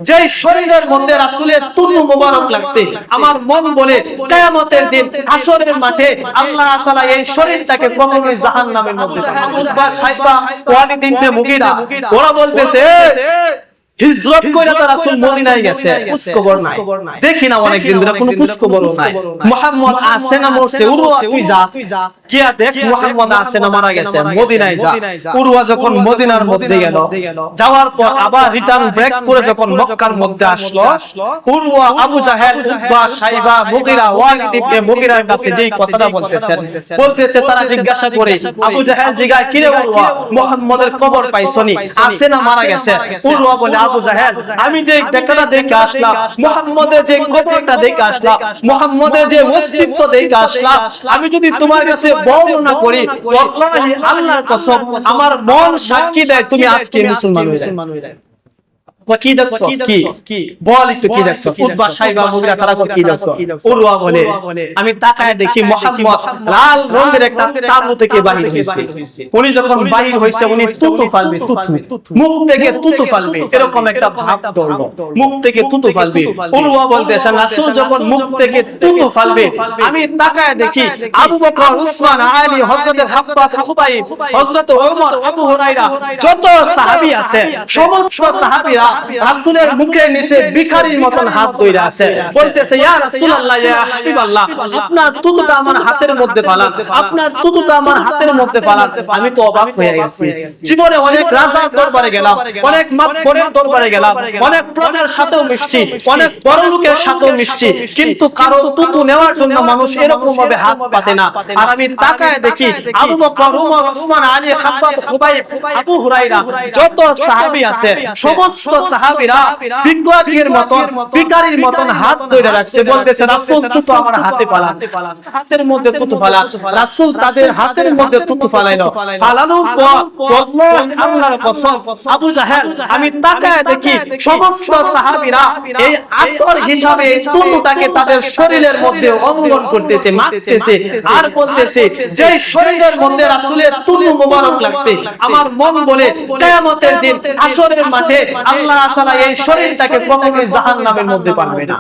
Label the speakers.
Speaker 1: যে শরীরের মধ্যে রাসূলের তুতু মোবারক লাগছে, আমার মন বলে কিয়ামতের দিন হাসরের মাঠে আল্লাহ তাআলা এই শরীরটাকে কখনোই জাহান্নামের মধ্যে উদ্বার সাইবা ওয়ালিদ ইবনে মুগীরা ওরা বলতেছে হিজরত কইরা তো রাসূল মদিনায় গেছে, খোঁজ খবর নাই, দেখি না অনেক দিন ধরে কোনো খোঁজ খবর নাই। মুহাম্মদ আছে না মরছে, উরওয়া তুই যা কিয়া দেখ মুহাম্মদ আছে না মারা গেছে, মদিনায় যা। উরওয়া যখন মদিনার মধ্যে গেল, যাওয়ার পর আবার রিটার্ন ব্রেক করে যখন মক্কার মধ্যে আসলো, উরওয়া আবু জাহেল উতবা সাইবা মুগীরা ওয়ালিদ ইবনে মুগীরার কাছে যেই কথাটা বলতেছে তারা জিজ্ঞাসা করে, আবু জাহেল জিগায় কিরে উরওয়া মুহাম্মদের কবর পাইছনি, আছে না মারা গেছে? উরওয়া বলে আবু জাহেল আমি যে দেখাটা দেখে আসলাম, মুহাম্মদের যে কবরটা দেখে আসলাম, মুহাম্মদের যে অস্তিত্ব দেখে আসলাম, আমি যদি তোমার কাছে বর্ণনা করি ওয়াল্লাহি আল্লাহর কসম আমার মন সাক্ষী দেয় তুমি আজকে মুসলমান হয়ে যাবে। কি দেখছস কি বল একটু কি দেখছস? উতবা সাইবা মুগীরা তারা কি দেখছস? উরওয়া বলে আমি তাকায় দেখি মুহাম্মদ লাল রঙের একটা তাঁবু থেকে বাহির হইছে। উনি যখন বাহির হইছে উনি তুতু ফালবে, মুখ থেকে তুতু ফালবে, এরকম একটা ভাব ধরলো, মুখ থেকে তুতু ফালবে। উরওয়া বলতেছে রাসূল যখন মুখ থেকে তুতু ফালবে আমি তাকায় দেখি আবু বকর, উসমান, আলী, হযরত খাব্বাব, খুবাইব, হযরত ওমর, আবু হুরায়রা যত সাহাবী আছে সমস্ত সাহাবীরা রাসূলের মুখের নিচে ভিখারির মতন হাত ধরে আছে, বলতেছে ইয়া রাসূলুল্লাহ ইয়া হাবিবাল্লাহ আপনার তুতুটা আমার হাতের মধ্যে ফালান, আপনার তুতুটা আমার হাতের মধ্যে ফালান। আমি তো অবাক হয়ে গেছি, জীবনে অনেক রাজার দরবারে গেলাম, অনেক মাতবরের দরবারে গেলাম, অনেক প্রজার সাথেও মিশছি, অনেক বড় লোকের সাথেও মিশছি, কিন্তু কারো তুতু নেওয়ার জন্য মানুষ এরকম ভাবে হাত পাতে না। আর আমি তাকায় দেখি আবু বকর, ওমর, উসমান, আলী, খাব্বাব, খুবাইব, আবু হুরায়রা যত সাহাবী আছে সমস্ত সাহাবীরা ভিখারির মতন ভিখারির মতন হাত ধরে রাখছে, বলতেছে রাসূল তুতু আমার হাতে ফালান, হাতের মধ্যে তুতু ফালান। রাসূল তাদের হাতের মধ্যে তুতু ফালাইলো, ফালানোর পর আল্লাহ আল্লাহর কসম আবু জাহেল আমি তাকায় দেখি সমস্ত সাহাবীরা এই আতর হিসাবে এই তুতুটাকে তাদের শরীরের মধ্যে অঙ্গন করতেছে, মাখতেছে আর বলতেছে যে শরীরের মধ্যে রাসূলের তুতু মোবারক লাগছে, আমার মন বলে কিয়ামতের দিন হাসরের মাঠে আল্লাহ তাআলা এই শরীরটাকে কখনোই জাহান্নামের মধ্যে পারবে না।